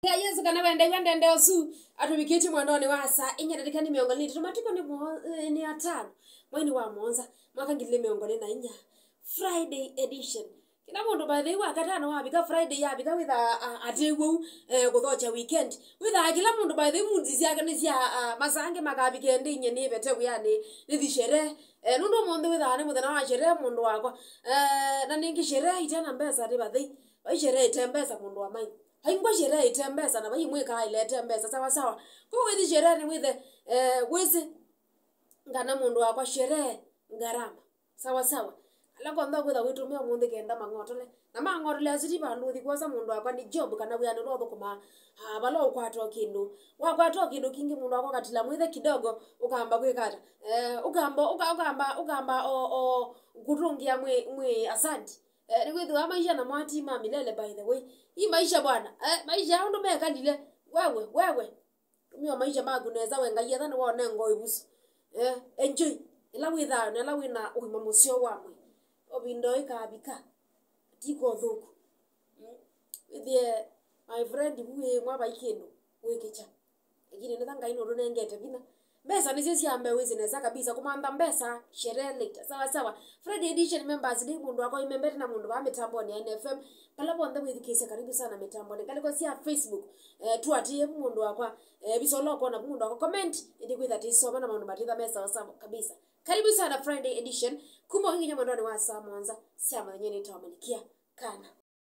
Ya Yesu kana wende ndeo su atumikiti mwandoni wasa inyadikani miongoni tumatiko ni atano mwini wa monza mwaka ngile miongoni na inya Friday edition kina mundu by the way katano wabika Friday yabika with atewu kuthocha weekend with kila mundu by the munzi yake ni cia masange makabike ndinye ni beteku yani ni shere nundu mundu with ane muthana wa shere mundu wako na ningi shere itana mbesa ri bathei ba shere itembesa mundu wa mai haingwa shere itembesa na bai mweka ile itembesa sawa sawa ko with shere ni with wezi ngana mundu wako shere ngarama sawa sawa ala konda kwitha witumia mundu kenda mangotole na mangotole aziti bandu thikwaza mundu akwa ni job kana bwa no thukuma balo kwatwa kindu wakwatwa kindu kingi mundu akwa katila mwithe kidogo ukamba kwikata ukamba kutungia mwe asante ni kwitha maisha na mwati ma milele by the way hii maisha bwana maisha ndo meka dile wewe tumia maisha magu neza wenga yetha ni wone ngoibusu enjoy ila wina uimamusio wamwe obindo ikabika tiko thuku ithie my friend buwe mwaba ikino wekecha lakini nithanga ino runengete bina mbesa nicio ciambe wizineza kabisa kumanda mbesa sherehe later sawa Friday edition members ni mundu wako imembere na mundu wa mitambo ni NFM pala bonde withikise karibu sana mitambo ni kaliko cia Facebook tuatie mundu wako bisolo ko na mundu wako comment ndi kwitha tisoma na mundu matitha mesa sawa kabisa karibu sana Friday edition kumo hingi nyamondoni wa saa mwanza cia manyeni Malkia Kana